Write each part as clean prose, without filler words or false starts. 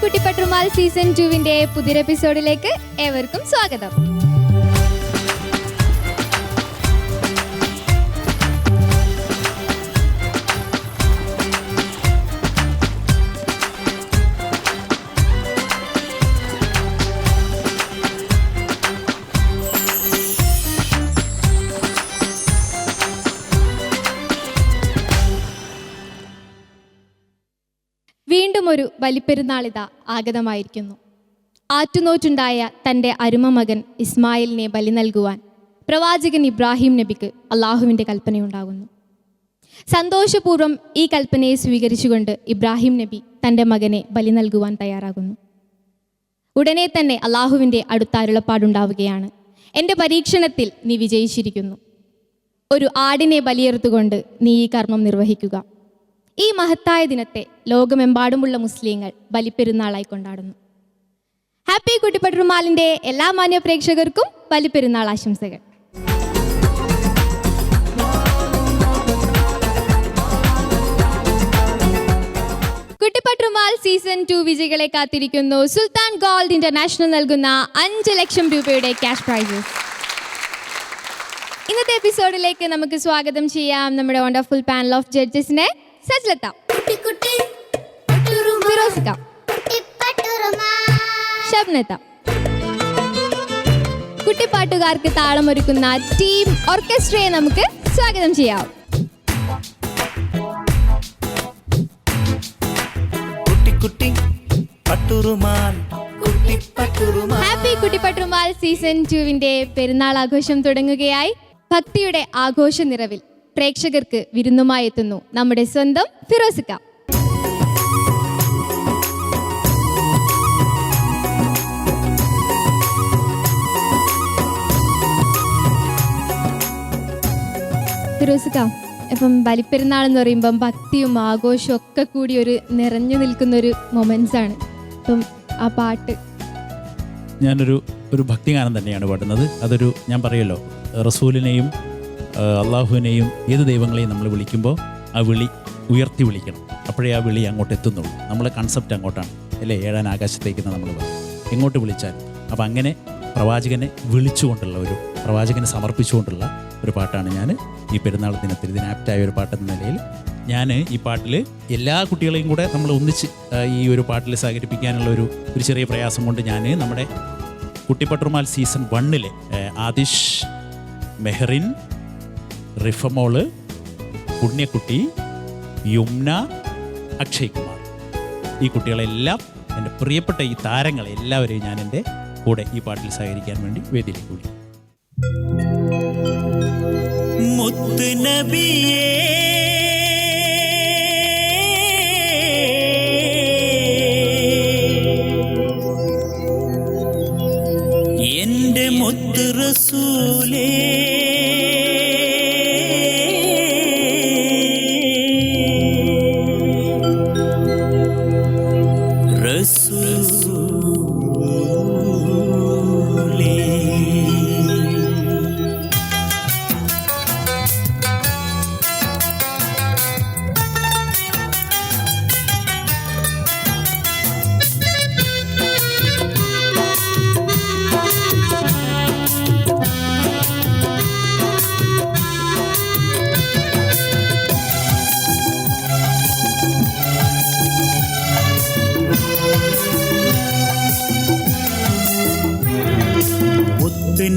Kuttippattumal season 2 പുതിയൊരു എപ്പിസോഡിലേക്ക് ഏവർക്കും സ്വാഗതം. വീണ്ടും ഒരു ബലിപ്പെരുന്നാളിത ആഗതമായിരിക്കുന്നു. ആറ്റുനോറ്റുണ്ടായ തൻ്റെ അരുമ മകൻ ഇസ്മായിലിനെ ബലി നൽകുവാൻ പ്രവാചകൻ ഇബ്രാഹിം നബിക്ക് അള്ളാഹുവിൻ്റെ കൽപ്പനയുണ്ടാകുന്നു. സന്തോഷപൂർവ്വം ഈ കൽപ്പനയെ സ്വീകരിച്ചുകൊണ്ട് ഇബ്രാഹിം നബി തൻ്റെ മകനെ ബലി നൽകുവാൻ തയ്യാറാകുന്നു. ഉടനെ തന്നെ അള്ളാഹുവിൻ്റെ അടുത്ത അരുളപ്പാടുണ്ടാവുകയാണ്: എൻ്റെ പരീക്ഷണത്തിൽ നീ വിജയിച്ചിരിക്കുന്നു. ഒരു ആടിനെ ബലിയെറുത്തുകൊണ്ട് നീ ഈ കർമ്മം നിർവഹിക്കുക. ഈ മഹത്തായ ദിനത്തെ ലോകമെമ്പാടുമുള്ള മുസ്ലിങ്ങൾ ബലിപ്പെരുന്നാളായി കൊണ്ടാടുന്നു. ഹാപ്പി കുട്ടിപ്പട്ടുമാലിൻ്റെ എല്ലാ മാന്യ പ്രേക്ഷകർക്കും ബലിപ്പെരുന്നാൾ ആശംസകൾ. കുട്ടിപ്പട്ടുമാൽ സീസൺ 2 വിജയികളെ കാത്തിരിക്കുന്നു സുൽത്താൻ ഗോൾഡ് ഇന്റർനാഷണൽ നൽകുന്ന 5 ലക്ഷം രൂപയുടെ ക്യാഷ് പ്രൈസസ്. ഇന്നത്തെ എപ്പിസോഡിലേക്ക് നമുക്ക് സ്വാഗതം ചെയ്യാം നമ്മുടെ വണ്ടർഫുൾ പാനൽ ഓഫ് ജഡ്ജസിനെ. സജ്ലത്ത, ഫിറോസിക, ഷബ്നത്ത. കുട്ടിപ്പാട്ടുകാർക്ക് താളമൊരുക്കുന്ന ടീം ഓർക്കസ്ട്രയെ നമുക്ക് സ്വാഗതം ചെയ്യാം. ഹാപ്പി കുട്ടിപ്പട്ടുമാൽ സീസൺ 2 പെരുന്നാൾ ആഘോഷം തുടങ്ങുകയായി. ഭക്തിയുടെ ആഘോഷ നിറവിൽ പ്രേക്ഷകർക്ക് വിരുന്നുമായി എത്തുന്നു നമ്മുടെ സ്വന്തം ഫിറോസിക്ക. ഫിറോസിക്ക, ഇപ്പം ബലിപ്പെരുന്നാൾ എന്ന് പറയുമ്പം ഭക്തിയും ആഘോഷവും ഒക്കെ കൂടി ഒരു നിറഞ്ഞു നിൽക്കുന്നൊരു മൊമെന്റ്സ് ആണ്. അപ്പം ആ പാട്ട് ഞാനൊരു ഭക്തിഗാനം തന്നെയാണ് പാടുന്നത്. ഞാൻ പറയല്ലോ, റസൂലിനെയും അള്ളാഹുവിനെയും ഏത് ദൈവങ്ങളെയും നമ്മൾ വിളിക്കുമ്പോൾ ആ വിളി ഉയർത്തി വിളിക്കണം. അപ്പോഴേ ആ വിളി അങ്ങോട്ട് എത്തുന്നുള്ളൂ. നമ്മളെ കൺസെപ്റ്റ് അങ്ങോട്ടാണ് അല്ലേ, ഏഴാൻ ആകാശത്തേക്കെന്ന് നമ്മൾ പറയും എങ്ങോട്ട് വിളിച്ചാൽ. അപ്പം അങ്ങനെ പ്രവാചകനെ വിളിച്ചുകൊണ്ടുള്ള പ്രവാചകനെ സമർപ്പിച്ചുകൊണ്ടുള്ള ഒരു പാട്ടാണ് ഞാൻ ഈ പെരുന്നാൾ ദിനത്തിൽ ഇതിനാപ്റ്റായ ഒരു പാട്ടെന്ന നിലയിൽ ഞാൻ ഈ പാട്ടിൽ എല്ലാ കുട്ടികളെയും കൂടെ നമ്മൾ ഒന്നിച്ച് ഈ ഒരു പാട്ടിൽ സഹകരിപ്പിക്കാനുള്ള ഒരു ചെറിയ പ്രയാസം കൊണ്ട് ഞാൻ നമ്മുടെ കുട്ടിപ്പട്ടുമാൽ സീസൺ 1 ആദിഷ്, മെഹറിൻ, റിഫമോള്, പുണ്യക്കുട്ടി, യുംന, അക്ഷയ് കുമാർ, ഈ കുട്ടികളെല്ലാം എൻ്റെ പ്രിയപ്പെട്ട ഈ താരങ്ങളെ എല്ലാവരെയും ഞാൻ എൻ്റെ കൂടെ ഈ പാട്ടിൽ സഹകരിക്കാൻ വേണ്ടി വേദിയിലേക്ക് വിളിക്കും. മുത്ത് നബിയേ എൻ്റെ മുത്ത് റസൂലേ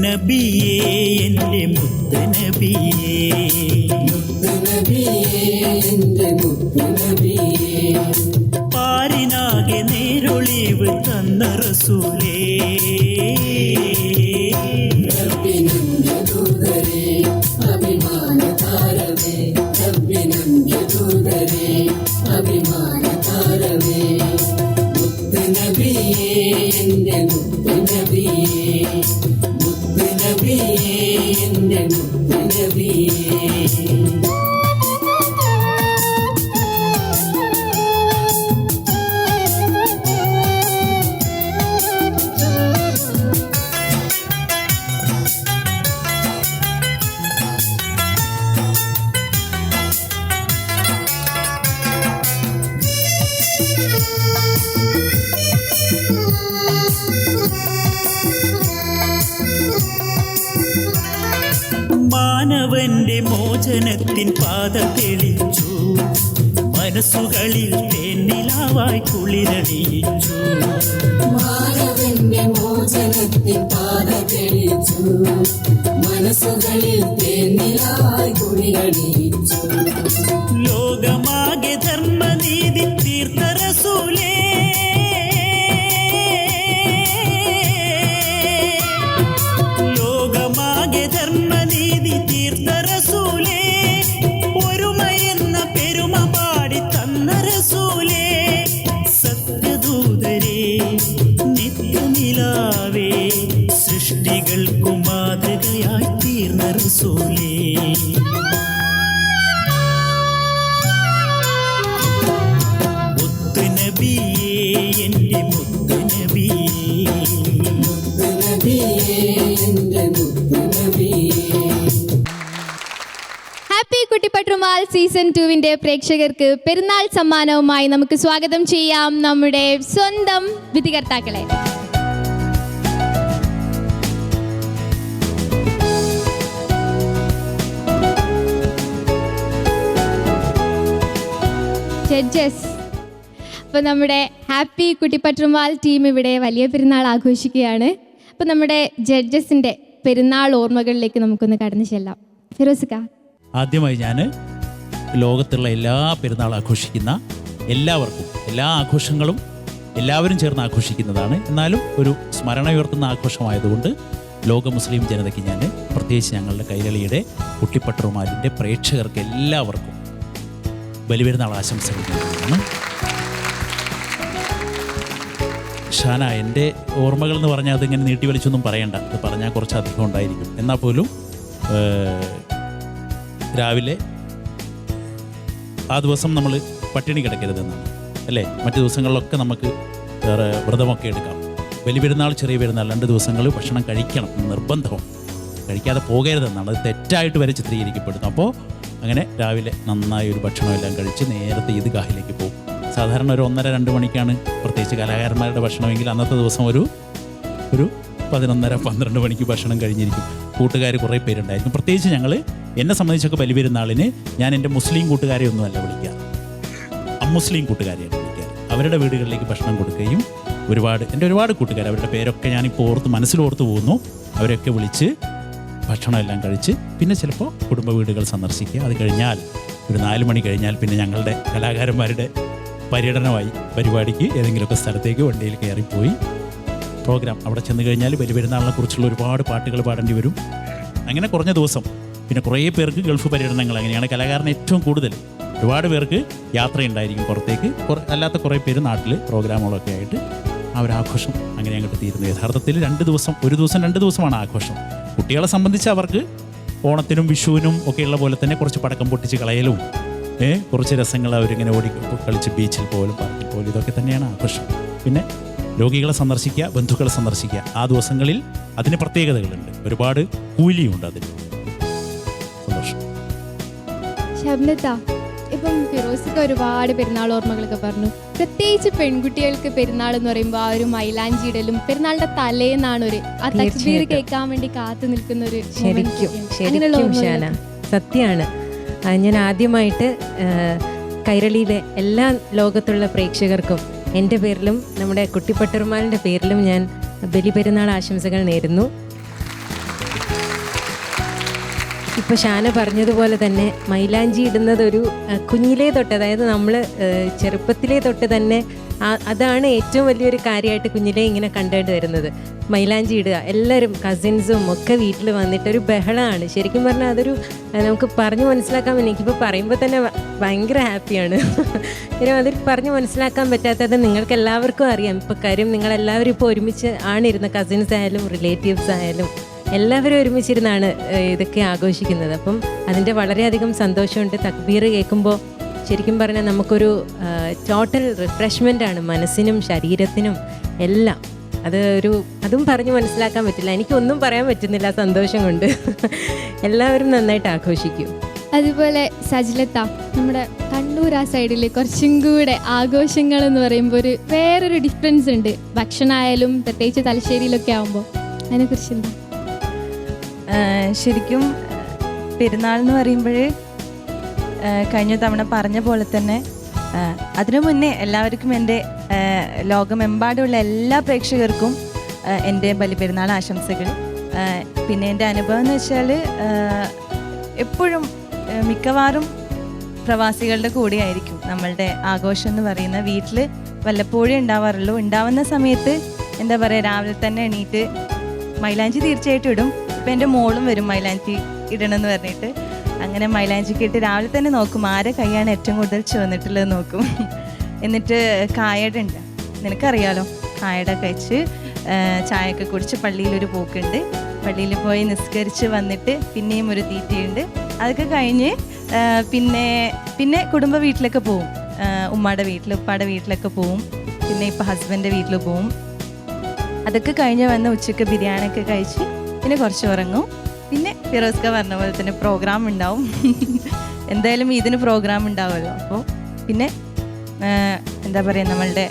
നബിയേ എൻ്റെ മുത്ത് നബിയേ, പാരിനാകെ നേരൊളിവ് തന്ന റസൂലേ, അഭിമാന താരമേ, അഭിമാന താരമേ, മുത്ത് നബിയേ എൻ്റെ മുത്ത് നബിയേ, മുത്ത് നബിയേ എൻ്റെ മുത്ത് നബിയേ. മാനവന്റെ മോചനത്തിൻ പാത തെളിച്ചു, മനസ്സുകളിൽ തേന്നിലാവായി കുളിരണിയിച്ചു. മാനവന്റെ മോചനത്തിൻ പാത തെളിച്ചു, മനസ്സുകളിൽ തേന്നിലായി കുളിരണിയിച്ചു. ലോകമാകെ ധർമ്മനീതി തീർത്ത റസൂലേ, ലോകമാകെ ധർമ്മനീതി തീർത്ത റസൂലേ, ഒരുമയെന്ന പെരുമ പാടി തന്ന റസൂലേ, സത്യദൂതരേ നിത്യനിലാവേ, സൃഷ്ടികൾക്കു മാതൃകയായി തീർന്ന റസൂലേ. മുത്തുനബിയേ എൻ്റെ മുത്തുനബിയേ, മുത്തുനബിയേ എൻ്റെ മുത്തുനബിയേ. ഹാപ്പി കുട്ടിപ്പട്ടുമാൽ സീസൺ 2 പ്രേക്ഷകർക്ക് പെരുന്നാൾ സമ്മാനവുമായി നമുക്ക് സ്വാഗതം ചെയ്യാം നമ്മുടെ സ്വന്തം വിധികർത്താക്കളെ. ജഡ്ജസ്. അപ്പോൾ നമ്മുടെ ഹാപ്പി കുട്ടിപ്പട്ടുമാൽ ടീം ഇവിടെ വലിയ പെരുന്നാൾ ആഘോഷിക്കുകയാണ്. അപ്പോൾ നമ്മുടെ ജഡ്ജസിൻ്റെ പെരുന്നാൾ ഓർമ്മകളിലേക്ക് നമുക്കൊന്ന് കടന്നു ചെല്ലാം. ഫിറോസിക്ക, ആദ്യമായി ഞാൻ ലോകത്തുള്ള എല്ലാ പെരുന്നാൾ ആഘോഷിക്കുന്ന എല്ലാവർക്കും, എല്ലാ ആഘോഷങ്ങളും എല്ലാവരും ചേർന്ന് ആഘോഷിക്കുന്നതാണ്, എന്നാലും ഒരു സ്മരണ ഉയർത്തുന്ന ആഘോഷമായതുകൊണ്ട് ലോക മുസ്ലിം ജനതയ്ക്ക് ഞാൻ പ്രത്യേകിച്ച് ഞങ്ങളുടെ കൈരളിയുടെ കുട്ടിപ്പട്ടുമാലിൻ്റെ പ്രേക്ഷകർക്ക് എല്ലാവർക്കും ബലിപെരുന്നാൾ ആശംസകൾ നൽകുകയാണ്. ഷാന, എൻ്റെ ഓർമ്മകൾ എന്ന് പറഞ്ഞാൽ അതിങ്ങനെ നീട്ടി വലിച്ചൊന്നും പറയണ്ട, അത് പറഞ്ഞാൽ കുറച്ച് അധികം ഉണ്ടായിരിക്കും. എന്നാൽ പോലും രാവിലെ ആ ദിവസം നമ്മൾ പട്ടിണി കിടക്കരുതെന്നാണ് അല്ലേ. മറ്റു ദിവസങ്ങളിലൊക്കെ നമുക്ക് വേറെ വ്രതമൊക്കെ എടുക്കാം. ബലിപെരുന്നാൾ, ചെറിയ പെരുന്നാൾ 2 ദിവസങ്ങൾ ഭക്ഷണം കഴിക്കണം, നിർബന്ധം, കഴിക്കാതെ പോകരുതെന്നാണ്. അത് തെറ്റായിട്ട് വരെ ചിത്രീകരിക്കപ്പെടുന്നു. അപ്പോൾ അങ്ങനെ രാവിലെ നന്നായി ഒരു ഭക്ഷണമെല്ലാം കഴിച്ച് നേരത്തെ ഈദ്ഗാഹിലേക്ക് പോകും. സാധാരണ ഒരു 1:30-2 മണിക്കാണ് പ്രത്യേകിച്ച് കലാകാരന്മാരുടെ ഭക്ഷണമെങ്കിൽ അന്നത്തെ ദിവസം ഒരു 11:30-12 മണിക്ക് ഭക്ഷണം കഴിഞ്ഞിരിക്കും. കൂട്ടുകാർ കുറേ പേരുണ്ടായിരിക്കും. പ്രത്യേകിച്ച് എന്നെ സംബന്ധിച്ചൊക്കെ ബലിപെരുന്നാളിന് ഞാൻ എൻ്റെ മുസ്ലിം കൂട്ടുകാരെ ഒന്നുമല്ല വിളിക്കുക, അമുസ്ലിം കൂട്ടുകാരെയാണ് വിളിക്കാറ്. അവരുടെ വീടുകളിലേക്ക് ഭക്ഷണം കൊടുക്കുകയും എൻ്റെ ഒരുപാട് കൂട്ടുകാർ, അവരുടെ പേരൊക്കെ ഞാനിപ്പോൾ മനസ്സിലോർത്ത് പോകുന്നു. അവരെയൊക്കെ വിളിച്ച് ഭക്ഷണമെല്ലാം കഴിച്ച് പിന്നെ ചിലപ്പോൾ കുടുംബ വീടുകൾ സന്ദർശിക്കുക. അത് കഴിഞ്ഞാൽ ഒരു 4 മണി കഴിഞ്ഞാൽ പിന്നെ ഞങ്ങളുടെ കലാകാരന്മാരുടെ പര്യടനമായി പരിപാടിക്ക് ഏതെങ്കിലുമൊക്കെ സ്ഥലത്തേക്ക് വണ്ടിയിൽ കയറിപ്പോയി പ്രോഗ്രാം. അവിടെ ചെന്ന് കഴിഞ്ഞാൽ ബലിപെരുന്നാളിനെ കുറിച്ചുള്ള ഒരുപാട് പാട്ടുകൾ പാടേണ്ടി വരും. അങ്ങനെ കുറഞ്ഞ ദിവസം. പിന്നെ കുറേ പേർക്ക് ഗൾഫ് പര്യടനങ്ങൾ. അങ്ങനെയാണ് കലാകാരന് ഏറ്റവും കൂടുതൽ. ഒരുപാട് പേർക്ക് യാത്രയുണ്ടായിരിക്കും പുറത്തേക്ക്, അല്ലാത്ത കുറേ പേര് നാട്ടിൽ പ്രോഗ്രാമുകളൊക്കെ ആയിട്ട് ആ ഒരു ആഘോഷം അങ്ങനെ അങ്ങോട്ട് തീരുന്നു. യഥാർത്ഥത്തിൽ 2 ദിവസം, ഒരു ദിവസം 2 ദിവസമാണ് ആഘോഷം. കുട്ടികളെ സംബന്ധിച്ച് അവർക്ക് ഓണത്തിനും വിഷുവിനും ഒക്കെയുള്ള പോലെ തന്നെ കുറച്ച് പടക്കം പൊട്ടിച്ച് കളയലും കുറച്ച് രസങ്ങൾ അവരിങ്ങനെ കളിച്ച് ബീച്ചിൽ പോലും പാർക്കിൽ പോലും, ഇതൊക്കെ തന്നെയാണ് ആഘോഷം. പിന്നെ രോഗികളെ സന്ദർശിക്കുക, ബന്ധുക്കളെ സന്ദർശിക്കുക. ആ ദിവസങ്ങളിൽ അതിന് പ്രത്യേകതകളുണ്ട്, ഒരുപാട് കൂലിയുണ്ട് അതിന്. സന്തോഷം. ശബ്ദത്ത, ഇപ്പം ഫിറോസിക്ക് ഒരുപാട് പെരുന്നാൾ ഓർമ്മകളൊക്കെ പറഞ്ഞു. പ്രത്യേകിച്ച് പെൺകുട്ടികൾക്ക് പെരുന്നാൾ എന്ന് പറയുമ്പോൾ ആ ഒരു മൈലാഞ്ചിയിടലും പെരുന്നാളിന്റെ തലേന്നാണ് ആ തക്ബീർ കേൾക്കാൻ വേണ്ടി കാത്തു നിൽക്കുന്ന ഒരു ശരിക്കും ഷാന, സത്യമാണ്. ഞാൻ ആദ്യമായിട്ട് കൈരളിയിലെ എല്ലാ ലോകത്തുള്ള പ്രേക്ഷകർക്കും എൻ്റെ പേരിലും നമ്മുടെ കുട്ടിപ്പട്ടുമാലിൻ്റെ പേരിലും ഞാൻ ബലിപെരുന്നാൾ ആശംസകൾ നേരുന്നു. ഇപ്പോൾ ഷാന പറഞ്ഞതുപോലെ തന്നെ മൈലാഞ്ചി ഇടുന്നത് ഒരു കുഞ്ഞിലേ തൊട്ട്, അതായത് നമ്മൾ ചെറുപ്പത്തിലേ തൊട്ട് തന്നെ അതാണ് ഏറ്റവും വലിയൊരു കാര്യമായിട്ട് കുഞ്ഞിലേ ഇങ്ങനെ കണ്ടുകൊണ്ട് വരുന്നത്. മൈലാഞ്ചി ഇടുക, എല്ലാവരും കസിൻസും ഒക്കെ വീട്ടിൽ വന്നിട്ടൊരു ബഹളമാണ്. ശരിക്കും പറഞ്ഞാൽ അതൊരു നമുക്ക് പറഞ്ഞു മനസ്സിലാക്കാൻ പറ്റും. എനിക്കിപ്പോൾ പറയുമ്പോൾ തന്നെ ഭയങ്കര ഹാപ്പിയാണ്. അതിൽ പറഞ്ഞു മനസ്സിലാക്കാൻ പറ്റാത്തത് നിങ്ങൾക്ക് എല്ലാവർക്കും അറിയാം. ഇപ്പോൾ കാര്യം നിങ്ങളെല്ലാവരും ഇപ്പോൾ ഒരുമിച്ച് ആണിരുന്ന, കസിൻസ് ആയാലും റിലേറ്റീവ്സ് ആയാലും എല്ലാവരും ഒരുമിച്ചിരുന്നാണ് ഇതൊക്കെ ആഘോഷിക്കുന്നത്. അപ്പം അതിൻ്റെ വളരെയധികം സന്തോഷമുണ്ട്. തക്ബീർ കേൾക്കുമ്പോൾ ശരിക്കും പറഞ്ഞാൽ നമുക്കൊരു ടോട്ടൽ റിഫ്രഷ്മെൻ്റാണ് മനസ്സിനും ശരീരത്തിനും എല്ലാം. അതും പറഞ്ഞു മനസ്സിലാക്കാൻ പറ്റില്ല. എനിക്കൊന്നും പറയാൻ പറ്റുന്നില്ല സന്തോഷം കൊണ്ട്. എല്ലാവരും നന്നായിട്ട് ആഘോഷിക്കും. അതുപോലെ സജിലത്ത, നമ്മുടെ കണ്ണൂർ ആ സൈഡിൽ കുറച്ചും കൂടെ ആഘോഷങ്ങൾ എന്ന് പറയുമ്പോൾ വേറൊരു ഡിഫറൻസ് ഉണ്ട്. ഭക്ഷണമായാലും പ്രത്യേകിച്ച് തലശ്ശേരിയിലൊക്കെ ആകുമ്പോൾ അതിനെക്കുറിച്ച് എന്താ? ശരിക്കും പെരുന്നാൾ എന്ന് പറയുമ്പോൾ കഴിഞ്ഞ തവണ പറഞ്ഞ പോലെ തന്നെ അതിനു മുന്നേ എല്ലാവർക്കും എൻ്റെ ലോകമെമ്പാടുമുള്ള എല്ലാ പ്രേക്ഷകർക്കും എൻ്റെ ബലിപെരുന്നാൾ ആശംസകൾ. പിന്നെ എൻ്റെ അനുഭവം എന്ന് വെച്ചാൽ എപ്പോഴും മിക്കവാറും പ്രവാസികളുടെ കൂടെയായിരിക്കും നമ്മളുടെ ആഘോഷം എന്ന് പറയുന്ന. വീട്ടിൽ വല്ലപ്പോഴേ ഉണ്ടാവാറുള്ളൂ. ഉണ്ടാവുന്ന സമയത്ത് എന്താ പറയുക, രാവിലെ തന്നെ എണീറ്റ് മൈലാഞ്ചി തീർച്ചയായിട്ടും ഇടും. ഇപ്പം എൻ്റെ മോളും വരും മൈലാഞ്ചി ഇടണമെന്ന് പറഞ്ഞിട്ട്. അങ്ങനെ മൈലാഞ്ചിക്ക് ഇട്ട് രാവിലെ തന്നെ നോക്കും ആരെ കൈയാണ് ഏറ്റവും കൂടുതൽ ചുവന്നിട്ടുള്ളത് നോക്കും. എന്നിട്ട് കായട ഉണ്ട്, നിനക്കറിയാലോ, കായട കഴിച്ച് ചായയൊക്കെ കുടിച്ച് പള്ളിയിലൊരു പോക്കുണ്ട്. പള്ളിയിൽ പോയി നിസ്കരിച്ച് വന്നിട്ട് പിന്നെയും ഒരു തീറ്റയുണ്ട്. അതൊക്കെ കഴിഞ്ഞ് പിന്നെ കുടുംബ വീട്ടിലൊക്കെ പോവും. ഉമ്മയുടെ വീട്ടിൽ ഉപ്പയുടെ വീട്ടിലൊക്കെ പോവും. പിന്നെ ഇപ്പം ഹസ്ബൻഡിൻ്റെ വീട്ടിൽ പോവും. അതൊക്കെ കഴിഞ്ഞ് വന്ന് ഉച്ചയ്ക്ക് ബിരിയാണിയൊക്കെ കഴിച്ച് പിന്നെ കുറച്ച് ഉറങ്ങും. പിന്നെ ഫിറോസ്ക പറഞ്ഞ പോലെ തന്നെ പ്രോഗ്രാം ഉണ്ടാവും. എന്തായാലും ഇതിന് പ്രോഗ്രാം ഉണ്ടാവുമല്ലോ. അപ്പോൾ പിന്നെ എന്താ പറയുക, നമ്മളുടെ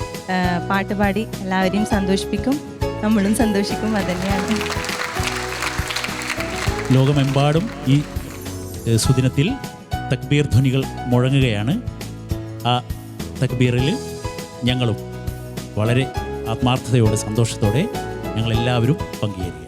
പാട്ട് പാടി എല്ലാവരെയും സന്തോഷിപ്പിക്കും, നമ്മളും സന്തോഷിക്കും. അതുതന്നെയാണ്. ലോകമെമ്പാടും ഈ സുദിനത്തിൽ തക്ബീർ ധ്വനികൾ മുഴങ്ങുകയാണ്. ആ തക്ബീറിൽ ഞങ്ങളും വളരെ ആത്മാർത്ഥതയോടെ സന്തോഷത്തോടെ ഞങ്ങളെല്ലാവരും പങ്കുചേരുകയാണ്.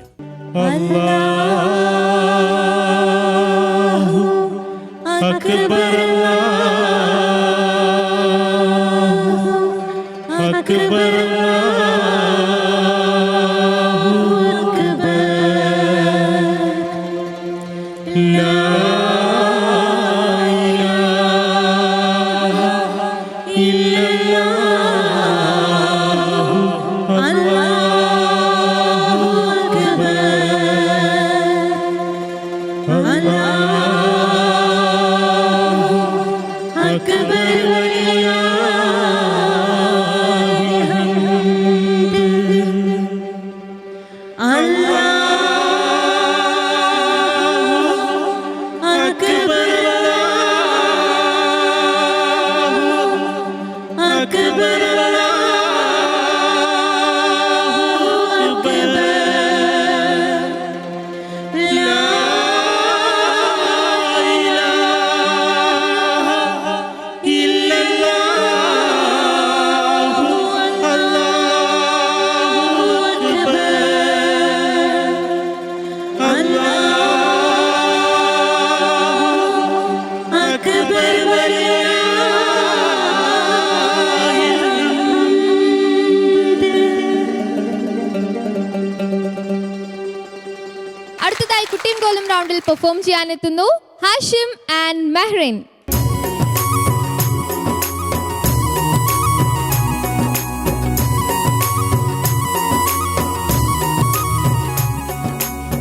അടുത്തതായി കുട്ടിയും കോലും റൗണ്ടിൽ പെർഫോം ചെയ്യാനെത്തുന്നു ഹാഷിം ആൻഡ് മെഹ്റിൻ.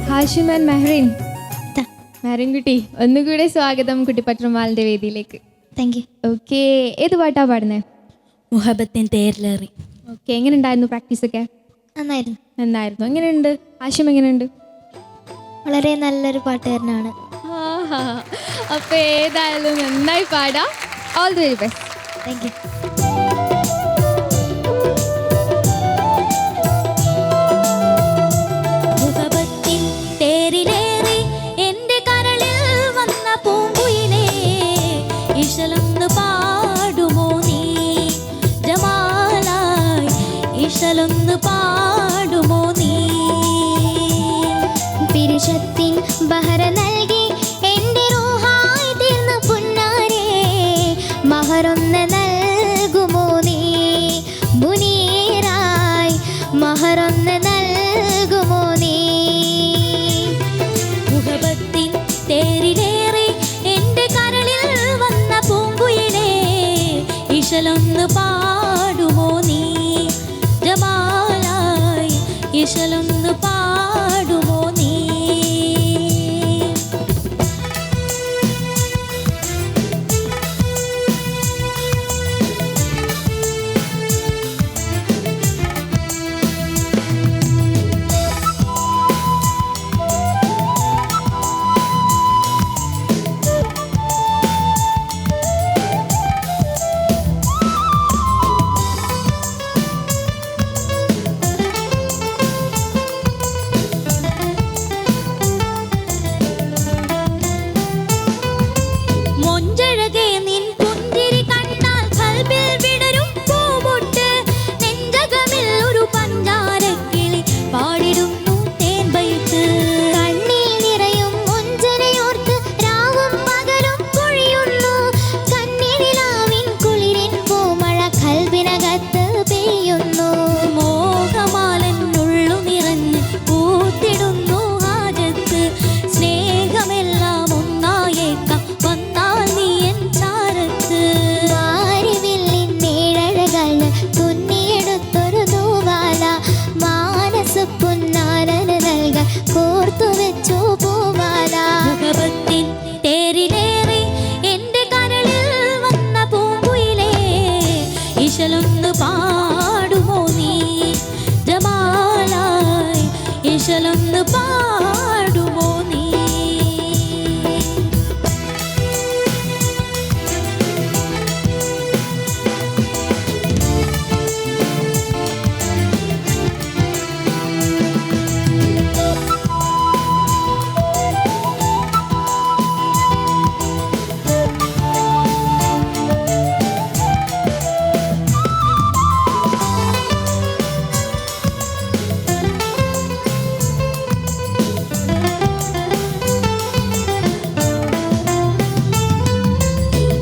ഹാഷിം ആൻഡ് മെഹ്റിൻ. മെഹ്റിൻ കുട്ടി, ഒന്നുകൂടെ സ്വാഗതം കുട്ടിപ്പത്രമാലിന്റെ വേദിയിലേക്ക്. Thank you. ഓക്കെ, ഏത് പാട്ടാ പാടുന്നത്? മുഹബത്തിൻ തേരിലേറി. ഓക്കെ, എങ്ങനെ ഉണ്ടായിരുന്നു പ്രാക്ടീസ് ഒക്കെ? നന്നായിരുന്നു. നന്നായിരുന്നു. എങ്ങനെയുണ്ട് ഹാഷിം, എങ്ങനെയുണ്ട്? വളരെ നല്ലൊരു പാട്ടുകാരനാണ്. അപ്പൊ ഏതായാലും നന്നായി പാടാം. All the very best. Thank you. മുഹബത്തിൻ തേരിലേറി എൻ്റെ കരളിൽ വന്ന പൂങ്കുയിലേ, ഇശലൊന്ന് പാടുമോ നീ ജമാലായി, ഇശലൊന്ന് പാടുമോ നീ? പിരിശത്തിൻ ബഹര നൽകി എൻ്റെ റൂഹായി തീർന്ന പുന്നാരേ, മഹറൊന്ന് നൽകുമോ നീ മുനീറായി, മഹറൊന്ന് നൽകുമോ നീ? മുഹബത്തിൻ തേരിലേറി എൻ്റെ കരളിൽ വന്ന പൂങ്കുയിലേ, ഇശലൊന്ന് പാടുമോ നീ ജമാലായി, ഇശലൊന്ന് പാടുമോ നീ? ഇശലൊന്ന് പാടുമോ നീ?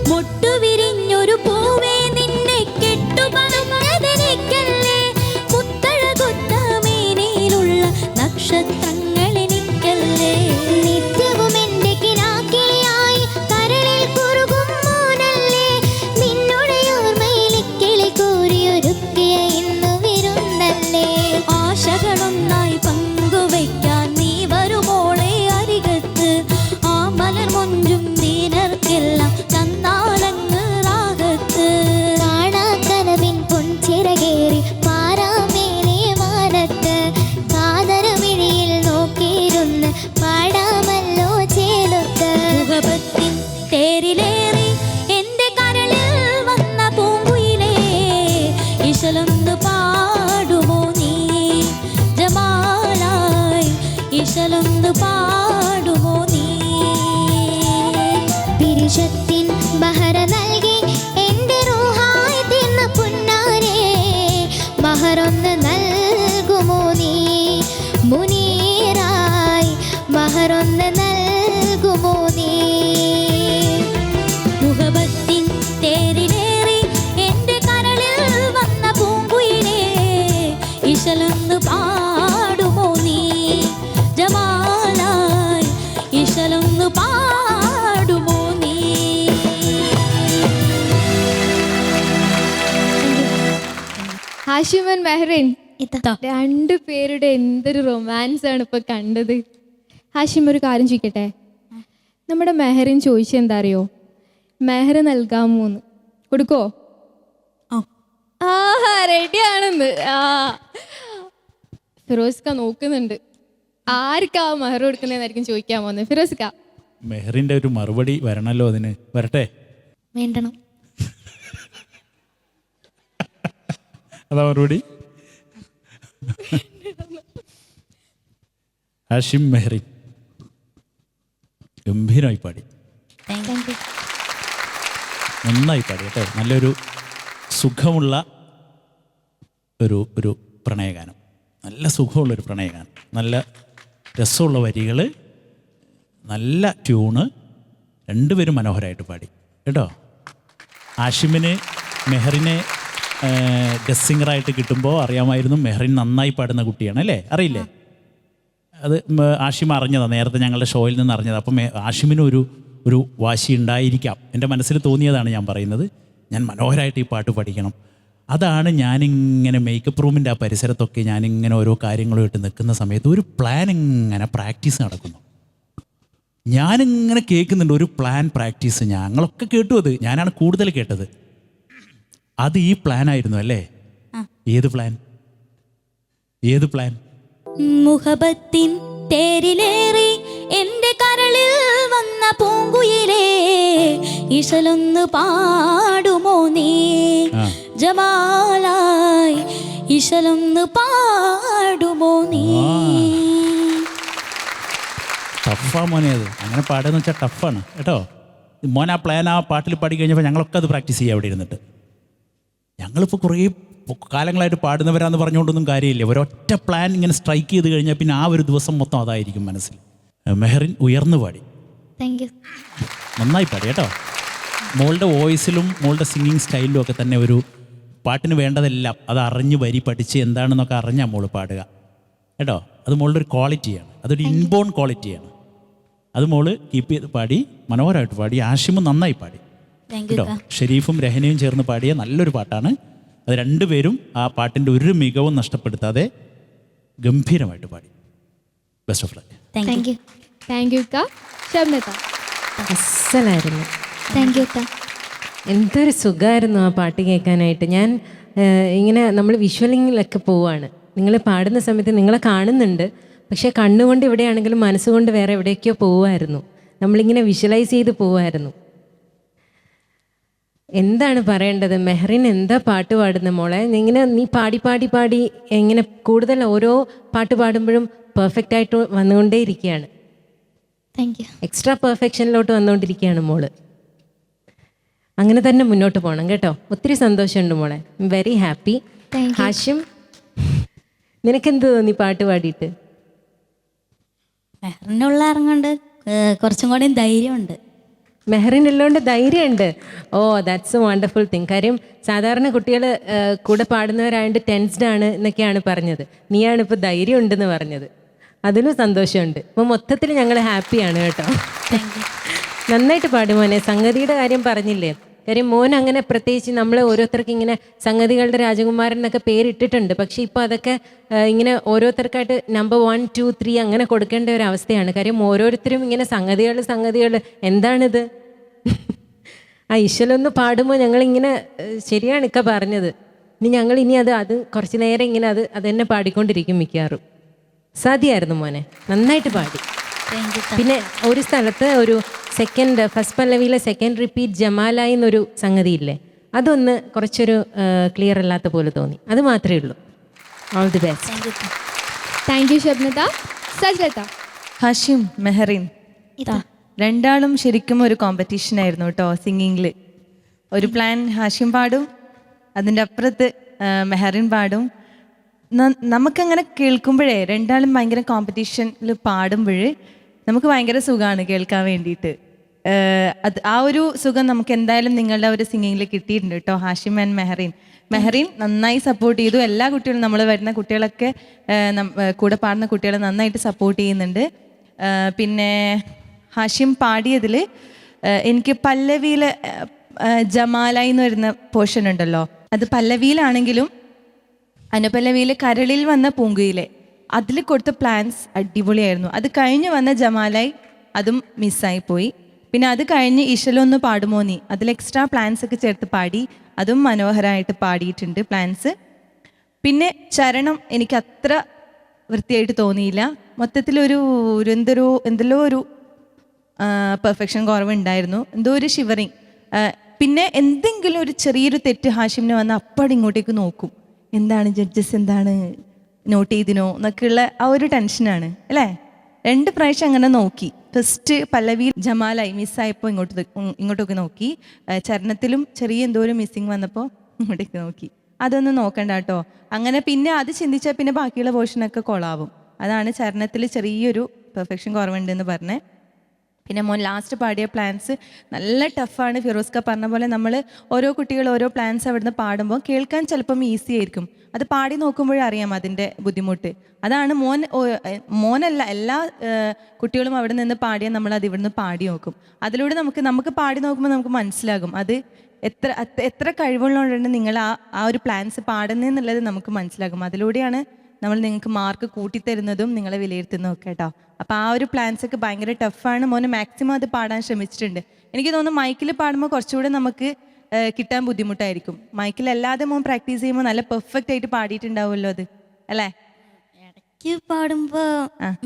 മൊട്ടുവിരിഞ്ഞൊരു പൂവേ നിന്നെ കെട്ടുപറഞ്ഞതെനിക്കല്ലേ? മുത്തഴകൊത്ത മേനിയിലുള്ള നക്ഷത്രങ്ങളെനിക്കല്ലേ? നിത്യവും എന്റെ കിനാക്കിളിയായി കരളിൽ കുറുകും മോനല്ലേ? നിന്നുടെ ഓർമ്മയിൽ കിളി കോരിയൊരുക്കിയ ഇന്നു വിരുന്നല്ലേ? ആശകളൊന്നായി പങ്കുവയ്ക്കാൻ നീ വരുമോളെ അരികത്ത്. ആ മലർ മൊഞ്ചും ദീനർക്കെല്ലാം തന്നാലങ്ങ് റാഹത്ത്. കാണാക്കനവിൻ പൊൻചിറകേറി പാരാമേലെ വാനത്ത് കാതരമിഴിയിൽ നോക്കിയിരുന്ന് പാടാമല്ലോ ചേലൊത്ത്. മുഖപത്തിൻ തേരിലേറി എന്റെ കരളിൽ വന്ന പൂങ്കുയിലേ, ഇശലൊന്ന് പാടുമോ നീ? ജമാലായി ഇശലൊന്ന് പാടുമോ നീ? പിരിശത്തിൻ ബഹറ നൽകി എന്റെ റൂഹായി തീർന്ന പുന്നാരേ, മഹറൊന്ന് നൽകുമോ നീ? മുനീറായി മഹറൊന്ന് നൽകുമോ നീ? മുഖപത്തിൻ തേരിലേറി എന്റെ കരളിൽ വന്ന പൂങ്കുയിലേ, ഇശലൊന്ന് പാടുമോ നീ? ജമാലായി ഇശലൊന്ന് പാടുമോ നീ? ഹാഷിമൻ മെഹറിൻ, ഇതാ. രണ്ടു പേരുടെ എന്തൊരു റൊമാൻസ് ആണ് ഇപ്പൊ കണ്ടത്. ഹാഷിം, ഒരു കാര്യം ചോദിക്കട്ടെ? നമ്മുടെ മെഹറിൻ ചോദിച്ചെന്താ അറിയോ? മെഹർ നൽകാമോന്ന്. കൊടുക്കോ? ആ റെഡിയാണെന്ന്. ഫിറോസ്ക നോക്കുന്നുണ്ട് ആർക്കാ മെഹർ കൊടുക്കുന്നതെന്നായിരിക്കും ചോദിക്കാൻ പോകുന്നത്. ഫിറോസ്ക, മെഹറിൻ്റെ ഒരു മറുപടി വരണല്ലോ, അതിന് വരട്ടെ. വേണ്ടണം. അതാ മറുപടി. ഹാഷിം മെഹറിൻ ഗംഭീരമായി പാടി, നന്നായി പാടി കേട്ടോ. നല്ലൊരു സുഖമുള്ള ഒരു പ്രണയഗാനം, നല്ല സുഖമുള്ളൊരു പ്രണയഗാനം, നല്ല രസമുള്ള വരികൾ, നല്ല ട്യൂണ്, രണ്ടുപേരും മനോഹരമായിട്ട് പാടി കേട്ടോ. ഹാഷിമിന് മെഹറിനെ ഗസ്റ്റ് സിംഗറായിട്ട് കിട്ടുമ്പോൾ അറിയാമായിരുന്നു മെഹറിൻ നന്നായി പാടുന്ന കുട്ടിയാണ് അല്ലേ? അറിയില്ലേ? അത് ആഷിം അറിഞ്ഞതാണ്, നേരത്തെ ഞങ്ങളുടെ ഷോയിൽ നിന്ന് അറിഞ്ഞത്. അപ്പം ആഷിമിന് ഒരു വാശി ഉണ്ടായിരിക്കാം, എൻ്റെ മനസ്സിൽ തോന്നിയതാണ് ഞാൻ പറയുന്നത്. ഞാൻ മനോഹരമായിട്ട് ഈ പാട്ട് പഠിക്കണം. അതാണ് ഞാനിങ്ങനെ മേക്കപ്പ് റൂമിൻ്റെ ആ പരിസരത്തൊക്കെ ഞാനിങ്ങനെ ഓരോ കാര്യങ്ങളുമായിട്ട് നിൽക്കുന്ന സമയത്ത് ഒരു പ്ലാൻ ഇങ്ങനെ പ്രാക്ടീസ് നടക്കുന്നു. ഞാനിങ്ങനെ കേൾക്കുന്നുണ്ട് ഒരു പ്ലാൻ പ്രാക്ടീസ്. ഞങ്ങളൊക്കെ കേട്ടു, അത് ഞാനാണ് കൂടുതൽ കേട്ടത്. അത് ഈ പ്ലാനായിരുന്നു അല്ലേ? ഏത് പ്ലാൻ? ഏത് പ്ലാൻ? മുഹബത്തിൻ തേരിലേറി എന്റെ കരളിൽ വന്ന പൂങ്കുയിലേ, ഇശലൊന്ന് പാടുമോ നീ? ജമാലായി ഇശലൊന്ന് പാടുമോ നീ? ടഫാ മോനെ, അത് അങ്ങനെ പാടുകയെന്ന് വെച്ചാൽ ടഫാണ് കേട്ടോ. മോൻ ആ പ്ലാൻ ആ പാട്ടിൽ പാടി കഴിഞ്ഞപ്പോൾ ഞങ്ങളൊക്കെ അത് പ്രാക്ടീസ് ചെയ്യുക അവിടെ ഇരുന്നിട്ട്. ഞങ്ങളിപ്പോൾ കുറേ കാലങ്ങളായിട്ട് പാടുന്നവരാന്ന് പറഞ്ഞുകൊണ്ടൊന്നും കാര്യമില്ല. ഒരൊറ്റ പ്ലാൻ ഇങ്ങനെ സ്ട്രൈക്ക് ചെയ്ത് കഴിഞ്ഞാൽ പിന്നെ ആ ഒരു ദിവസം മൊത്തം അതായിരിക്കും മനസ്സിൽ. മെഹറിൻ ഉയർന്നു പാടി, നന്നായി പാടി കേട്ടോ. മോളുടെ വോയിസിലും മോളുടെ സിംഗിങ് സ്റ്റൈലിലും ഒക്കെ തന്നെ ഒരു പാട്ടിന് വേണ്ടതെല്ലാം അത് അറിഞ്ഞ് വരി പഠിച്ച് എന്താണെന്നൊക്കെ അറിഞ്ഞാൽ മോള് പാടുക കേട്ടോ. അത് മോളുടെ ഒരു ക്വാളിറ്റിയാണ്, അതൊരു ഇൻബോൺ ക്വാളിറ്റിയാണ്. അത് മോള് കീപ്പ് ചെയ്ത് പാടി, മനോഹരമായിട്ട് പാടി. ആഷിമും നന്നായി പാടി കേട്ടോ. ഷെരീഫും രഹനയും ചേർന്ന് പാടിയ നല്ലൊരു പാട്ടാണ് അത്. രണ്ടുപേരും ആ പാട്ടിൻ്റെ ഒരു മികവും നഷ്ടപ്പെടുത്താതെ ഗംഭീരമായിട്ട് പാടി. Best of luck. Thank U അക്ക. ഷംനത, അസ്സലായിരുന്നു. താങ്ക് യു അക്ക. എന്തൊരു സുഖമായിരുന്നു ആ പാട്ട് കേൾക്കാനായിട്ട്. ഞാൻ ഇങ്ങനെ നമ്മൾ വിഷ്വലിങ്ങിലൊക്കെ പോവാണ്. നിങ്ങൾ പാടുന്ന സമയത്ത് നിങ്ങളെ കാണുന്നുണ്ട്, പക്ഷേ കണ്ണുകൊണ്ട് ഇവിടെയാണെങ്കിലും മനസ്സുകൊണ്ട് വേറെ എവിടേക്കോ പോവുമായിരുന്നു. നമ്മളിങ്ങനെ വിഷ്വലൈസ് ചെയ്ത് പോവുമായിരുന്നു. എന്താണ് പറയേണ്ടത്? മെഹറിൻ എന്താ പാട്ട് പാടുന്നത് മോളെ? ഇങ്ങനെ നീ പാടി പാടി പാടി ഇങ്ങനെ കൂടുതൽ ഓരോ പാട്ട് പാടുമ്പോഴും പെർഫെക്റ്റ് ആയിട്ട് വന്നുകൊണ്ടേ ഇരിക്കുകയാണ്. Thank you. എക്സ്ട്രാ പെർഫെക്ഷനിലോട്ട് വന്നുകൊണ്ടിരിക്കുകയാണ് മോള്. അങ്ങനെ തന്നെ മുന്നോട്ട് പോകണം കേട്ടോ. ഒത്തിരി സന്തോഷമുണ്ട് മോളെ. Very happy. ഹാഷിം, നിനക്കെന്ത് തോന്നി പാട്ട് പാടിയിട്ട്? മെഹറിനുള്ള ഇറങ്ങുണ്ട് കുറച്ചും കൂടി ധൈര്യമുണ്ട്. മെഹറിനുള്ളതുകൊണ്ട് ധൈര്യമുണ്ട്. ഓ, ദാറ്റ്സ് എ വണ്ടർഫുൾ തിങ്. കാര്യം സാധാരണ കുട്ടികൾ കൂടെ പാടുന്നവരായതുകൊണ്ട് ടെൻസ്ഡ് ആണ് എന്നൊക്കെയാണ് പറഞ്ഞത്. നീയാണ് ഇപ്പോൾ ധൈര്യം ഉണ്ടെന്ന് പറഞ്ഞത്. അതിലും സന്തോഷമുണ്ട്. അപ്പോൾ മൊത്തത്തിൽ ഞങ്ങൾ ഹാപ്പിയാണ് കേട്ടോ. നന്നായിട്ട് പാടും മോനെ. സംഗതിയുടെ കാര്യം പറഞ്ഞില്ലേ? കാര്യം മോൻ അങ്ങനെ പ്രത്യേകിച്ച് നമ്മൾ ഓരോരുത്തർക്ക് ഇങ്ങനെ സംഗതികളുടെ രാജകുമാരൻ എന്നൊക്കെ പേരിട്ടിട്ടുണ്ട്. പക്ഷേ ഇപ്പോൾ അതൊക്കെ ഇങ്ങനെ ഓരോരുത്തർക്കായിട്ട് നമ്പർ 1, 2, 3 അങ്ങനെ കൊടുക്കേണ്ട ഒരു അവസ്ഥയാണ്. കാര്യം ഓരോരുത്തരും ഇങ്ങനെ സംഗതികൾ എന്താണിത്? ആ ഇശലൊന്ന് പാടുമ്പോൾ ഞങ്ങളിങ്ങനെ ശരിയാണ് ഇക്ക പറഞ്ഞത്. ഇനി അത് കുറച്ച് നേരം ഇങ്ങനെ അത് തന്നെ പാടിക്കൊണ്ടിരിക്കും മിക്കവാറും. സാധ്യമായിരുന്നു മോനെ, നന്നായിട്ട് പാടി. പിന്നെ ഒരു സ്ഥലത്ത് ഒരു ഫസ്റ്റ് പല്ലവിയിലെ സെക്കൻഡ് റിപ്പീറ്റ് ജമാലായി എന്നൊരു സംഗതി ഇല്ലേ, അതൊന്ന് കുറച്ചൊരു ക്ലിയർ അല്ലാത്ത പോലെ തോന്നി. അത് മാത്രമേ ഉള്ളൂ. All the best. Thank you ഷബ്നത. സജ്ലത. ഹാഷിം, മെഹറിൻ രണ്ടാളും ശരിക്കും ഒരു കോമ്പറ്റീഷൻ ആയിരുന്നു കേട്ടോ സിംഗിങ്ങിൽ. ഒരു പ്ലാൻ ഹാഷിം പാടും, അതിൻ്റെ അപ്പുറത്ത് മെഹറിൻ പാടും. നമുക്കങ്ങനെ കേൾക്കുമ്പോഴേ രണ്ടാളും ഭയങ്കര കോമ്പറ്റീഷനിൽ പാടുമ്പോൾ നമുക്ക് ഭയങ്കര സുഖമാണ് കേൾക്കാൻ വേണ്ടിയിട്ട്. ആ ഒരു സുഖം നമുക്ക് എന്തായാലും നിങ്ങളുടെ ഒരു സിംഗിങ്ങിൽ കിട്ടിയിട്ടുണ്ട് കേട്ടോ. ഹാഷിം ആൻഡ് മെഹറിൻ നന്നായി സപ്പോർട്ട് ചെയ്തു. എല്ലാ കുട്ടികളും, നമ്മൾ വരുന്ന കുട്ടികളൊക്കെ കൂടെ പാടുന്ന കുട്ടികളെ നന്നായിട്ട് സപ്പോർട്ട് ചെയ്യുന്നുണ്ട്. പിന്നെ ഹാഷിം പാടിയതിൽ എനിക്ക് പല്ലവിയിൽ ജമാലായി എന്ന് വരുന്ന പോർഷൻ ഉണ്ടല്ലോ, അത് പല്ലവിയിലാണെങ്കിലും അനുപല്ലവിയിൽ കരളിൽ വന്ന പൂങ്കുയിലെ അതിൽ കൊടുത്ത പ്ലാൻസ് അടിപൊളിയായിരുന്നു. അത് കഴിഞ്ഞ് വന്ന ജമാലായി അതും മിസ്സായി പോയി. പിന്നെ അത് കഴിഞ്ഞ് ഇശലൊന്ന് പാടുമോ നീ, അതിൽ എക്സ്ട്രാ പ്ലാൻസ് ഒക്കെ ചേർത്ത് പാടി, അതും മനോഹരമായിട്ട് പാടിയിട്ടുണ്ട് പ്ലാൻസ്. പിന്നെ ചരണം എനിക്ക് അത്ര വൃത്തിയായിട്ട് തോന്നിയില്ല. മൊത്തത്തിലൊരു എന്തെല്ലോ ഒരു പെർഫെക്ഷൻ കുറവുണ്ടായിരുന്നു, എന്തോ ഒരു ഷിവറിങ്. പിന്നെ എന്തെങ്കിലും ഒരു ചെറിയൊരു തെറ്റ് ഹാഷിമിന് വന്ന് അപ്പാടെ ഇങ്ങോട്ടേക്ക് നോക്കും, എന്താണ് ജഡ്ജസ് എന്താണ് നോട്ട് ചെയ്തിനോ എന്നൊക്കെയുള്ള ആ ഒരു ടെൻഷനാണ് അല്ലേ. 2 പ്രാവശ്യം അങ്ങനെ നോക്കി. ഫസ്റ്റ് പല്ലവിയിൽ ജമാലായി മിസ്സായപ്പോൾ ഇങ്ങോട്ടൊക്കെ നോക്കി, ചരണത്തിലും ചെറിയ എന്തോ ഒരു മിസ്സിങ് വന്നപ്പോൾ ഇങ്ങോട്ടേക്ക് നോക്കി. അതൊന്നും നോക്കണ്ട കേട്ടോ. അങ്ങനെ പിന്നെ അത് ചിന്തിച്ചാൽ പിന്നെ ബാക്കിയുള്ള പോർഷനൊക്കെ കൊളാവും. അതാണ് ചരണത്തിൽ ചെറിയൊരു പെർഫെക്ഷൻ കുറവുണ്ടെന്ന് പറഞ്ഞത്. പിന്നെ മോൻ ലാസ്റ്റ് പാടിയ പ്ലാൻസ് നല്ല ടഫാണ്. ഫിറോസ്ക പറഞ്ഞ പോലെ നമ്മൾ ഓരോ കുട്ടികൾ ഓരോ പ്ലാൻസ് അവിടുന്ന് പാടുമ്പോൾ കേൾക്കാൻ ചിലപ്പം ഈസി ആയിരിക്കും, അത് പാടി നോക്കുമ്പോഴേ അറിയാം അതിൻ്റെ ബുദ്ധിമുട്ട്. അതാണ് മോനല്ല എല്ലാ കുട്ടികളും അവിടെ നിന്ന് പാടിയാൽ നമ്മൾ അത് ഇവിടുന്ന് പാടി നോക്കും. അതിലൂടെ നമുക്ക് പാടി നോക്കുമ്പോൾ നമുക്ക് മനസ്സിലാകും അത് എത്ര കഴിവുള്ളതുകൊണ്ട് നിങ്ങൾ ആ ഒരു പ്ലാൻസ് പാടുന്നതെന്നുള്ളത് നമുക്ക് മനസ്സിലാകും. അതിലൂടെയാണ് നമ്മൾ നിങ്ങൾക്ക് മാർക്ക് കൂട്ടിത്തരുന്നതും നിങ്ങളെ വിലയിരുത്തുന്നതും ഒക്കെ കേട്ടോ. അപ്പോൾ ആ ഒരു പ്ലാൻസ് ഒക്കെ ഭയങ്കര ടഫാണ്. മോന് മാക്സിമം അത് പാടാൻ ശ്രമിച്ചിട്ടുണ്ട്. എനിക്ക് തോന്നുന്നു മൈക്കിൽ പാടുമ്പോൾ കുറച്ചുകൂടെ നമുക്ക് കിട്ടാൻ ബുദ്ധിമുട്ടായിരിക്കും. മൈക്കിലല്ലാതെ മോൻ പ്രാക്ടീസ് ചെയ്യുമ്പോൾ നല്ല പെർഫെക്റ്റ് ആയിട്ട് പാടിയിട്ടുണ്ടാവുമല്ലോ അത്, അല്ലേ? ഇടയ്ക്ക് പാടുമ്പോൾ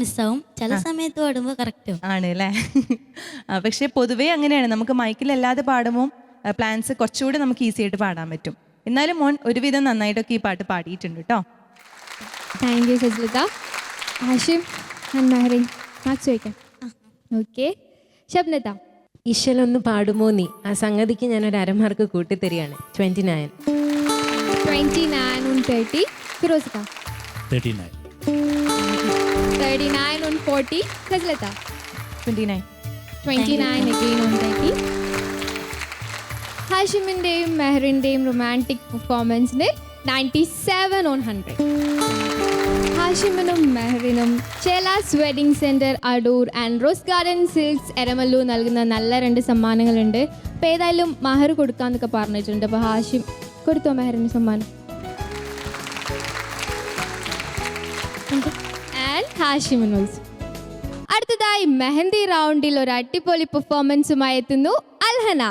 മിസ്സാവും, ചില സമയത്ത് പാടുമ്പോൾ കറക്റ്റ് ആണ് അല്ലേ. പക്ഷേ പൊതുവേ അങ്ങനെയാണ്, നമുക്ക് മൈക്കിലല്ലാതെ പാടുമ്പോൾ പ്ലാൻസ് കുറച്ചുകൂടെ നമുക്ക് ഈസി ആയിട്ട് പാടാൻ പറ്റും. എന്നാലും മോൻ ഒരുവിധം നന്നായിട്ടൊക്കെ ഈ പാട്ട് പാടിയിട്ടുണ്ട് കേട്ടോ. താങ്ക് യു സജ്ലത. ഹാഷിം ആൻഡ് മെഹറിൻ മാർക്സ് ചോദിക്കാം. ഓക്കെ. ഷബ്നത. ഇശലൊന്ന് പാടുമോ നീ, ആ സംഗതിക്ക് ഞാനൊരു അരമാർക്ക് കൂട്ടിത്തരികയാണ്. 29 on 30. ഫിറോസ്ക. 39 on 40. സജ്ലത. 29 again on 30. ഹാഷിമിൻ്റെയും മെഹറിൻ്റെയും റൊമാൻറ്റിക് പെർഫോമൻസിന് 97 on 100. ഹാഷിമിനും മെഹറിനും Chelas Wedding Centre Adoor and Rose Garden Silks Eramallu നൽകുന്ന നല്ല 2 സമ്മാനങ്ങളുണ്ട്. അപ്പോൾ ഏതായാലും മഹർ കൊടുക്കാമെന്നൊക്കെ പറഞ്ഞിട്ടുണ്ട്. അപ്പോൾ ഹാഷിം കൊടുത്തോ മെഹറിന് സമ്മാനം? ആൻഡ് ഹാഷിമിന് ഓൾസോ. അടുത്തതായി മെഹന്തി റൗണ്ടിൽ ഒരു അടിപൊളി പെർഫോമൻസുമായി എത്തുന്നു അൽഹന.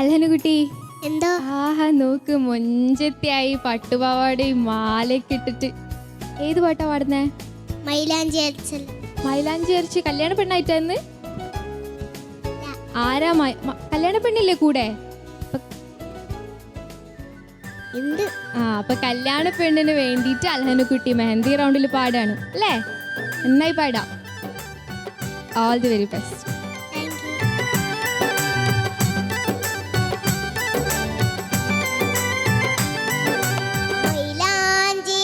അൽഹനുകുട്ടി എന്തോ ആഹാ നോക്ക് മൊഞ്ചത്തിയായി പട്ടുപാവാടയും മാലയൊക്കെ ഇട്ടിട്ട്. ഏത് പാട്ടാ പാടുന്നേ? മൈലാഞ്ചി അരച്ചൽ. മൈലാഞ്ചി അരച്ച് കല്യാണ പെണ്ണായിട്ടാന്ന്? ആരാ കല്യാണ പെണ്ണില്ലേ കൂടെ? എന്ത്? അപ്പൊ കല്യാണ പെണ്ണിന് വേണ്ടിയിട്ട് അൽഹനുകുട്ടി മെഹന്തി റൗണ്ടിൽ പാടാണ് അല്ലേ? നന്നായി പാടാം. All the very best. മൈലാഞ്ചി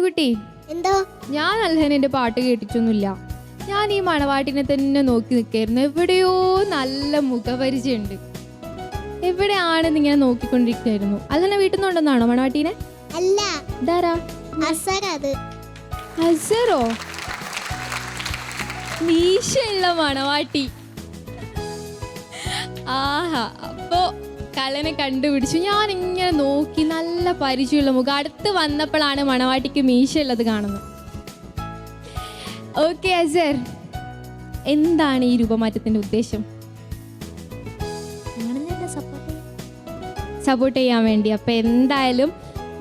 മോനുകുട്ടി, എന്തോ ഞാൻ അൽഹനന്റെ പാട്ട് കേട്ടിട്ടൊന്നുമില്ല. ഞാൻ ഈ മണവാട്ടിനെ തന്നെ നോക്കി നിൽക്കായിരുന്നു. എവിടെയോ നല്ല മുഖപരിചയമുണ്ട്. എവിടെയാണെന്ന് ഇങ്ങനെ നോക്കിക്കൊണ്ടിരിക്കുകയായിരുന്നു. അൽഹന വീട്ടിൽ നിന്നുണ്ടെന്നാണോ മണവാട്ടീനെ? അല്ല, ഇതാരാ? അസർ. അത് അസറോ? മീശയുള്ള മണവാട്ടി. ആഹാ, അപ്പോ കള്ളനെ കണ്ടുപിടിച്ചു. ഞാൻ ഇങ്ങനെ നോക്കി, നല്ല പരിചയമുള്ള മുഖം. അടുത്ത് വന്നപ്പോഴാണ് മണവാട്ടിക്ക് മീശയുള്ളത് കാണുന്നത്. ഓക്കെ അസർ, എന്താണ് ഈ രൂപമാറ്റത്തിന്റെ ഉദ്ദേശം? സപ്പോർട്ട് ചെയ്യാൻ വേണ്ടി. അപ്പൊ എന്തായാലും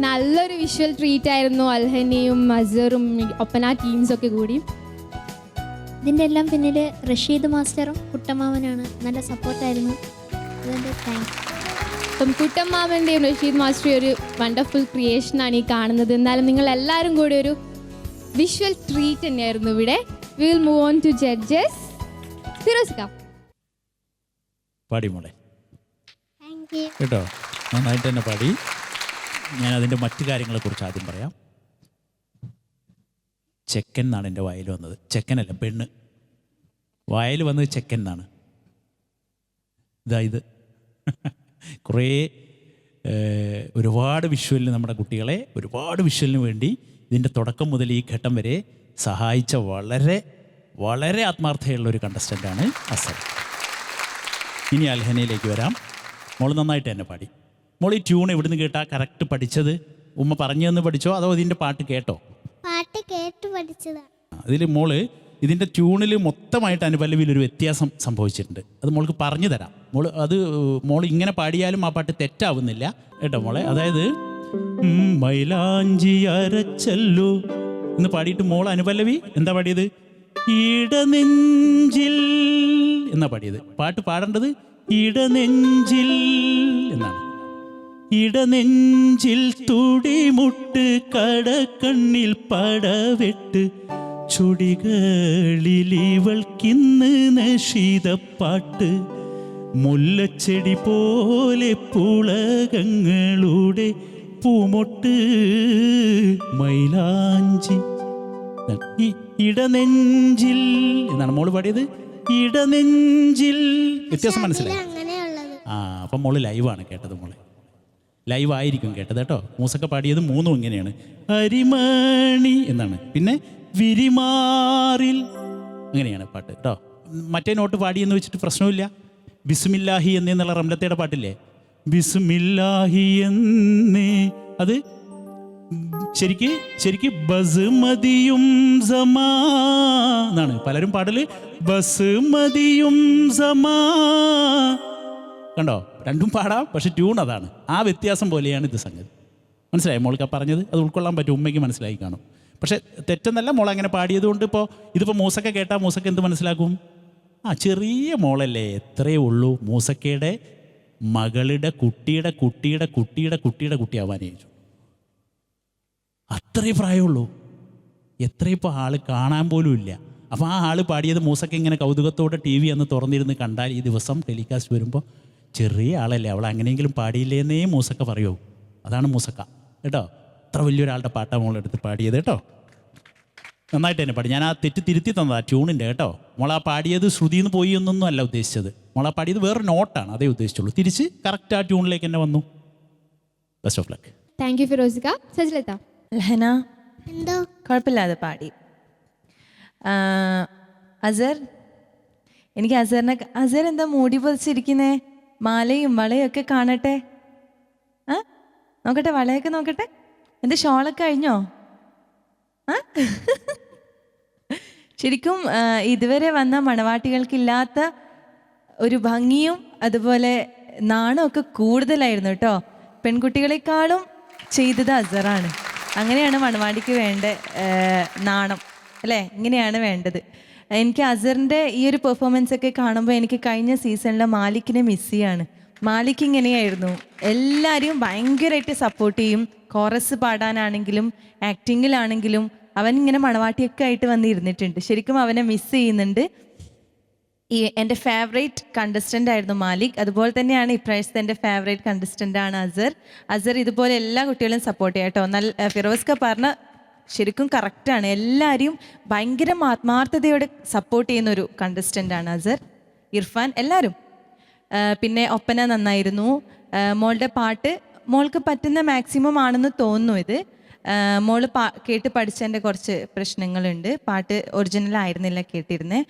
നല്ലൊരു വിഷ്വൽ ട്രീറ്റ് ആയിരുന്നു അൽഹനയും അസറും ഒപ്പന ടീംസൊക്കെ കൂടി. ഇതിൻ്റെ എല്ലാം പിന്നിൽ റഷീദ് മാസ്റ്ററും കുട്ടമാവനാണ്. നല്ല സപ്പോർട്ടായിരുന്നു. അതുകൊണ്ട് താങ്ക്സ്. അപ്പം കുട്ടമ്മാമൻ്റെയും റഷീദ് മാസ്റ്ററും ഒരു വണ്ടർഫുൾ ക്രിയേഷനാണ് ഈ കാണുന്നത്. എന്തായാലും നിങ്ങൾ എല്ലാവരും കൂടി ഒരു വിഷ്വൽ ട്രീറ്റ് തന്നെയായിരുന്നു ഇവിടെ. We will move on to judges. ഫിറോസ്ക, പാടി മോളെ താങ്ക് യു. കേട്ടോ, നന്നായിട്ട് തന്നെ പാടി. ഞാൻ അതിൻ്റെ മറ്റു കാര്യങ്ങളെക്കുറിച്ച് ആദ്യം പറയാം. ചെക്കൻ എന്നാണ് എൻ്റെ വായിൽ വന്നത്. ചെക്കനല്ല, പെണ്ണ്. വായിൽ വന്നത് ചെക്കൻ എന്നാണ്. ഇത് കുറേ ഒരുപാട് വിഷ്വലിന് നമ്മുടെ കുട്ടികളെ ഒരുപാട് വിഷ്വലിന് വേണ്ടി ഇതിൻ്റെ തുടക്കം മുതൽ ഈ ഘട്ടം വരെ സഹായിച്ച വളരെ വളരെ ആത്മാർത്ഥതയുള്ള ഒരു കണ്ടസ്റ്റൻ്റാണ് അസർ. ഇനി അൽഹനയിലേക്ക് വരാം. മോൾ നന്നായിട്ട് തന്നെ പാടി. മോൾ ഈ ട്യൂൺ എവിടുന്ന് കേട്ടാ കറക്റ്റ് പഠിച്ചത്? ഉമ്മ പറഞ്ഞു തന്ന് പഠിച്ചോ അതോ ഇതിൻ്റെ പാട്ട് കേട്ടോ? പാട്ട് കേട്ട് പഠിച്ചതാണ്. അതിൽ മോള് ഇതിൻ്റെ ട്യൂണിൽ മൊത്തമായിട്ട് അനുപല്ലവിയിൽ ഒരു വ്യത്യാസം സംഭവിച്ചിട്ടുണ്ട്. അത് മോൾക്ക് പറഞ്ഞു തരാം. മോൾ ഇങ്ങനെ പാടിയാലും ആ പാട്ട് തെറ്റാവുന്നില്ല കേട്ടോ മോളെ. അതായത് മൈലാഞ്ചി അരച്ചല്ലോ എന്ന് പാടിയിട്ട് മോൾ അനുപല്ലവി എന്താ പാടിയത്? ഇടനെഞ്ചിൽ എന്നാ പാടിയത്. പാട്ട് പാടേണ്ടത് ഇടനെഞ്ചിൽ എന്നാണ്. ഇടനെഞ്ചിൽ തുടിമുട്ട് കടക്കണ്ണിൽ പടവെട്ട് ചുടികളിലിവൾക്കിന്ന് നശീതപ്പാട്ട് മുല്ലച്ചെടി പോലെ പുളകങ്ങളുടെ പൂമൊട്ട് മൈലാഞ്ചി. ഈ ഇടനെഞ്ചിൽ എന്നാണ് മോള് പാടിയത്. ഇടനെഞ്ചിൽ വ്യത്യാസം മനസ്സിലായി? അങ്ങനെയുള്ളത്. അപ്പം മോള് ലൈവാണ് കേട്ടത്. മോളെ ലൈവ് ആയിരിക്കും കേട്ടത് കേട്ടോ. മൂസൊക്കെ പാടിയത് മൂന്നും ഇങ്ങനെയാണ്. അരിമണി എന്നാണ്, പിന്നെ വിരിമാറിൽ അങ്ങനെയാണ് പാട്ട് കേട്ടോ. മറ്റേ നോട്ട് പാടിയെന്ന് വെച്ചിട്ട് പ്രശ്നമില്ല. ബിസ്മില്ലാഹി എന്നുള്ള റംലത്തയുടെ പാട്ടില്ലേ, ബിസ്മില്ലാഹി എന്നേ, അത് ശരിക്ക് ബസ്മതിയും സമാ എന്നാണ് പലരും പാടല്. ബസ്മതിയും സമാ കണ്ടോ, രണ്ടും പാടാം, പക്ഷെ ട്യൂൺ അതാണ്. ആ വ്യത്യാസം പോലെയാണ് ഇത് സംഗതി. മനസ്സിലായി മോൾക്ക് പറഞ്ഞത്? അത് ഉൾക്കൊള്ളാൻ പറ്റും, ഉമ്മയ്ക്ക് മനസ്സിലായി കാണും. പക്ഷെ തെറ്റെന്നല്ല, മോൾ അങ്ങനെ പാടിയത് കൊണ്ട് ഇതിപ്പോൾ മൂസക്ക കേട്ടാൽ മൂസക്ക എന്ത് മനസ്സിലാക്കും? ചെറിയ മോളല്ലേ, എത്രയേ ഉള്ളൂ, മൂസക്കയുടെ മകളുടെ കുട്ടിയുടെ കുട്ടിയുടെ കുട്ടിയുടെ കുട്ടിയുടെ കുട്ടിയാവാനേ ചോദിച്ചു. അത്രയും പ്രായമുള്ളൂ. എത്രയിപ്പോൾ ആൾ കാണാൻ പോലും ഇല്ല. അപ്പോൾ ആ ആൾ പാടിയത് മൂസക്ക ഇങ്ങനെ കൗതുകത്തോടെ TV അന്ന് തുറന്നിരുന്ന് കണ്ടാൽ ഈ ദിവസം ടെലികാസ്റ്റ് വരുമ്പോൾ ചെറിയ ആളല്ലേ, അവൾ അങ്ങനെയെങ്കിലും പാടിയില്ലേന്നേ മൂസക്ക പറയൂ. അതാണ് മൂസക്ക കേട്ടോ. അത്ര വലിയൊരാളുടെ പാട്ടാ മോളെടുത്ത് പാടിയത് കേട്ടോ. നന്നായിട്ട് തന്നെ പാടി. ഞാൻ ആ തെറ്റ് തിരുത്തി തന്നതാ ട്യൂണിൻ്റെ കേട്ടോ. മോളാ പാടിയത് ശ്രുതിന്ന് പോയി എന്നൊന്നും അല്ല ഉദ്ദേശിച്ചത്. മോളാ പാടിയത് വേറൊരു നോട്ടാണ്, അതേ ഉദ്ദേശിച്ചുള്ളൂ. തിരിച്ച് കറക്റ്റ് ആ ട്യൂണിലേക്ക് തന്നെ വന്നു. Best of luck. Thank you ഫിറോസിക. സജിലത്ത. അൽഹന എന്തോ കുഴപ്പമില്ലാതെ പാടി. അസർ, എനിക്ക് അസർ എന്താ മൂടി പൊതിച്ചിരിക്കുന്നേ? മാലയും വളയും ഒക്കെ കാണട്ടെ. നോക്കട്ടെ, വളയൊക്കെ നോക്കട്ടെ. എൻ്റെ ഷോളൊക്കെ കഴിഞ്ഞോ? ശരിക്കും ഇതുവരെ വന്ന മണവാട്ടികൾക്കില്ലാത്ത ഒരു ഭംഗിയും അതുപോലെ നാണമൊക്കെ കൂടുതലായിരുന്നു കേട്ടോ. പെൺകുട്ടികളെക്കാളും ചെയ്തത് അസറാണ്. അങ്ങനെയാണ് മണവാട്ടിക്ക് വേണ്ട നാണം അല്ലേ, ഇങ്ങനെയാണ് വേണ്ടത്. എനിക്ക് അസറിൻ്റെ ഈ ഒരു പെർഫോമൻസ് ഒക്കെ കാണുമ്പോൾ എനിക്ക് കഴിഞ്ഞ സീസണിലെ മാലിക്കിനെ മിസ് ചെയ്യാണ്. മാലിക് ഇങ്ങനെയായിരുന്നു, എല്ലാവരെയും ഭയങ്കരമായിട്ട് സപ്പോർട്ട് ചെയ്യും. കോറസ് പാടാനാണെങ്കിലും ആക്ടിങ്ങിലാണെങ്കിലും അവൻ ഇങ്ങനെ മണവാട്ടിയൊക്കെ ആയിട്ട് വന്നിരുന്നിട്ടുണ്ട്. ശരിക്കും അവനെ മിസ് ചെയ്യുന്നുണ്ട്. എൻ്റെ ഫേവറേറ്റ് കണ്ടസ്റ്റൻ്റ് ആയിരുന്നു മാലിക്. അതുപോലെ തന്നെയാണ് ഇപ്രാവശ്യത്തെ എൻ്റെ ഫേവറേറ്റ് കണ്ടസ്റ്റൻ്റ് ആണ് അസർ. ഇതുപോലെ എല്ലാ കുട്ടികളെയും സപ്പോർട്ട് ചെയ്യാം കേട്ടോ. ഫിറോസ്ക പറഞ്ഞ ശരിക്കും കറക്റ്റാണ്. എല്ലാവരെയും ഭയങ്കര ആത്മാർത്ഥതയോടെ സപ്പോർട്ട് ചെയ്യുന്നൊരു കണ്ടസ്റ്റൻ്റാണ് അസർ, ഇർഫാൻ, എല്ലാവരും. പിന്നെ ഒപ്പന നന്നായിരുന്നു. മോളുടെ പാട്ട് മോൾക്ക് പറ്റുന്ന മാക്സിമം ആണെന്ന് തോന്നുന്നു. ഇത് മോള് കേട്ട് പഠിച്ചതിൻ്റെ കുറച്ച് പ്രശ്നങ്ങളുണ്ട്. പാട്ട് ഒറിജിനൽ ആയിരുന്നില്ല കേട്ടിരുന്നത്.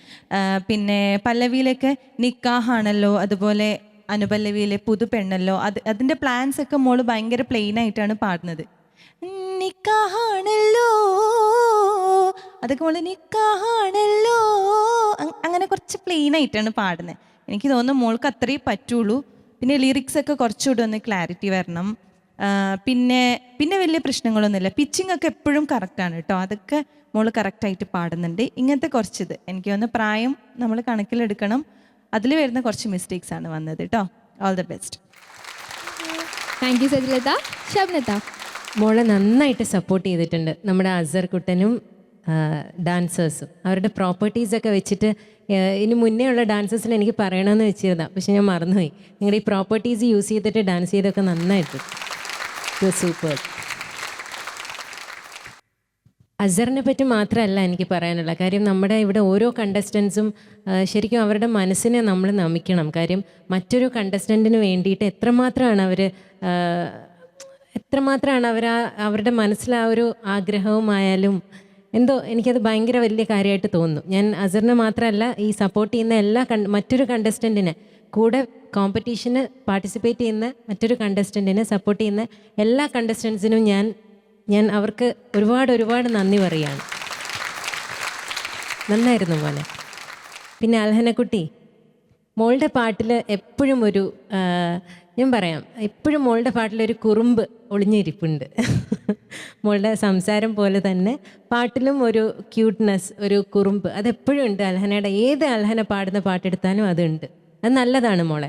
പിന്നെ പല്ലവിയിലൊക്കെ നിക്കാഹാണല്ലോ, അതുപോലെ അനുപല്ലവിയിലെ പുതുപെണ്ണല്ലോ, അതിൻ്റെ പ്ലാൻസ് ഒക്കെ മോള് ഭയങ്കര പ്ലെയിൻ ആയിട്ടാണ് പാടുന്നത്. നിക്കാഹാണല്ലോ അതൊക്കെ മോള് നിക്കാഹാണല്ലോ അങ്ങനെ കുറച്ച് പ്ലെയിൻ ആയിട്ടാണ് പാടുന്നത്. എനിക്ക് തോന്നുന്നു മോൾക്ക് അത്രയേ പറ്റുള്ളൂ. പിന്നെ ലിറിക്സ് ഒക്കെ കുറച്ചുകൂടെ ഒന്ന് ക്ലാരിറ്റി വരണം. പിന്നെ വലിയ പ്രശ്നങ്ങളൊന്നുമില്ല. പിച്ചിങ് ഒക്കെ എപ്പോഴും കറക്റ്റാണ് കേട്ടോ. അതൊക്കെ മോള് കറക്റ്റായിട്ട് പാടുന്നുണ്ട്. ഇങ്ങനത്തെ കുറച്ചിത് എനിക്ക് തോന്നുന്നു പ്രായം നമ്മൾ കണക്കിലെടുക്കണം. അതിൽ വരുന്ന കുറച്ച് മിസ്റ്റേക്സ് ആണ് വന്നത് കേട്ടോ. All the best. Thank you സജിലത. ഷബ്നത. മോളെ നന്നായിട്ട് സപ്പോർട്ട് ചെയ്തിട്ടുണ്ട് നമ്മുടെ അസർ കുട്ടനും ഡാൻസേഴ്സും. അവരുടെ പ്രോപ്പർട്ടീസൊക്കെ വെച്ചിട്ട് ഇനി മുന്നേ ഉള്ള ഡാൻസേഴ്സിന് എനിക്ക് പറയണമെന്ന് വെച്ചിരുന്ന, പക്ഷെ ഞാൻ മറന്നുപോയി. നിങ്ങളുടെ ഈ പ്രോപ്പർട്ടീസ് യൂസ് ചെയ്തിട്ട് ഡാൻസ് ചെയ്തൊക്കെ നന്നായിട്ട് സൂപ്പർ. അസറിനെ പറ്റി മാത്രമല്ല എനിക്ക് പറയാനുള്ള കാര്യം, നമ്മുടെ ഇവിടെ ഓരോ കണ്ടസ്റ്റൻസും ശരിക്കും അവരുടെ മനസ്സിനെ നമ്മൾ നമിക്കണം. കാര്യം മറ്റൊരു കണ്ടസ്റ്റൻറ്റിന് വേണ്ടിയിട്ട് എത്രമാത്രമാണ് അവർ അവരുടെ മനസ്സിൽ ആ ഒരു ആഗ്രഹവുമായാലും എന്തോ എനിക്കത് ഭയങ്കര വലിയ കാര്യമായിട്ട് തോന്നുന്നു. ഞാൻ അസറിനെ മാത്രമല്ല ഈ സപ്പോർട്ട് ചെയ്യുന്ന എല്ലാ മറ്റൊരു കണ്ടസ്റ്റൻറ്റിനെ കൂടെ കോമ്പറ്റീഷന് പാർട്ടിസിപ്പേറ്റ് ചെയ്യുന്ന മറ്റൊരു കണ്ടസ്റ്റൻറ്റിനെ സപ്പോർട്ട് ചെയ്യുന്ന എല്ലാ കണ്ടസ്റ്റൻസിനും ഞാൻ അവർക്ക് ഒരുപാട് നന്ദി പറയുകയാണ്. നന്നായിരുന്നു മോനെ. പിന്നെ അൽഹനക്കുട്ടി, മോളുടെ പാട്ടിൽ എപ്പോഴും ഞാൻ പറയാം, എപ്പോഴും മോളുടെ പാട്ടിലൊരു കുറുമ്പ് ഒളിഞ്ഞിരിപ്പുണ്ട്. മോളുടെ സംസാരം പോലെ തന്നെ പാട്ടിലും ഒരു ക്യൂട്ട്നെസ്, ഒരു കുറുമ്പ് അതെപ്പോഴും ഉണ്ട്. അൽഹനയുടെ ഏത് അൽഹന പാടുന്ന പാട്ടെടുത്താലും അതുണ്ട്. അത് നല്ലതാണ് മോളെ.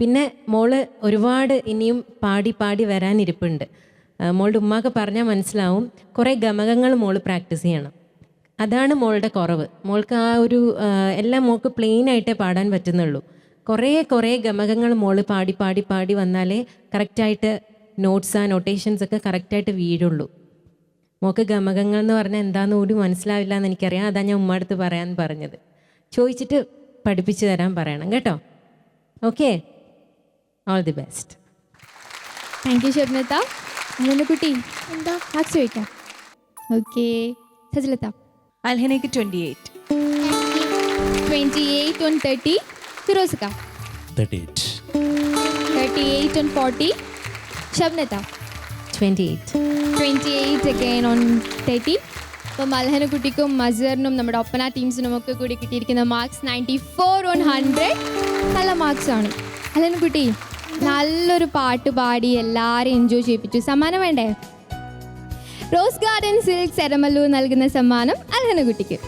പിന്നെ മോള് ഒരുപാട് ഇനിയും പാടി വരാനിരിപ്പുണ്ട്. മോളുടെ ഉമ്മാക്ക് പറഞ്ഞാൽ മനസ്സിലാവും, കുറേ ഗമകങ്ങൾ മോള് പ്രാക്ടീസ് ചെയ്യണം. അതാണ് മോളുടെ കുറവ്. മോൾക്ക് ആ ഒരു എല്ലാം മോൾക്ക് പ്ലെയിനായിട്ടേ പാടാൻ പറ്റുന്നുള്ളൂ. കുറേ ഗമകങ്ങൾ മോള് പാടി വന്നാലേ കറക്റ്റായിട്ട് നൊട്ടേഷൻസ് ഒക്കെ കറക്റ്റായിട്ട് വീഴുള്ളൂ. മോൾക്ക് ഗമകങ്ങൾ എന്ന് പറഞ്ഞാൽ എന്താണെന്ന് കൂടി മനസ്സിലാവില്ല എന്ന് എനിക്കറിയാം. അതാ ഞാൻ ഉമ്മ അടുത്ത് പറയാൻ പറഞ്ഞത്. ചോദിച്ചിട്ട് പഠിപ്പിച്ചു തരാൻ പറയണം കേട്ടോ. Okay, all the best. Thank you ഷബ്നത. കുട്ടി എന്തോ മാർക്സ് ചോദിക്കാം. ഓക്കെ സജിലത. അൽഹനയ്ക്ക് 28. 28 on 30. ഫിറോസിക. 38. 38 on 40. ഷബ്നത. 28 again on 30. അപ്പം അൽഹനക്കുട്ടിക്കും മസറിനും നമ്മുടെ ഒപ്പന ടീംസിനും ഒക്കെ കൂടി കിട്ടിയിരിക്കുന്ന മാർക്സ് 94 on 100. നല്ല മാർക്സാണ്. അൽഹനക്കുട്ടി നല്ലൊരു പാട്ട് പാടി എല്ലാവരെയും എൻജോയ് ചെയ്യിപ്പിച്ചു. സമ്മാനം വേണ്ടേ? റോസ് ഗാർഡൻ സിൽക്സ് എരമല്ലൂർ നൽകുന്ന സമ്മാനം അൽഹനക്കുട്ടിക്ക്.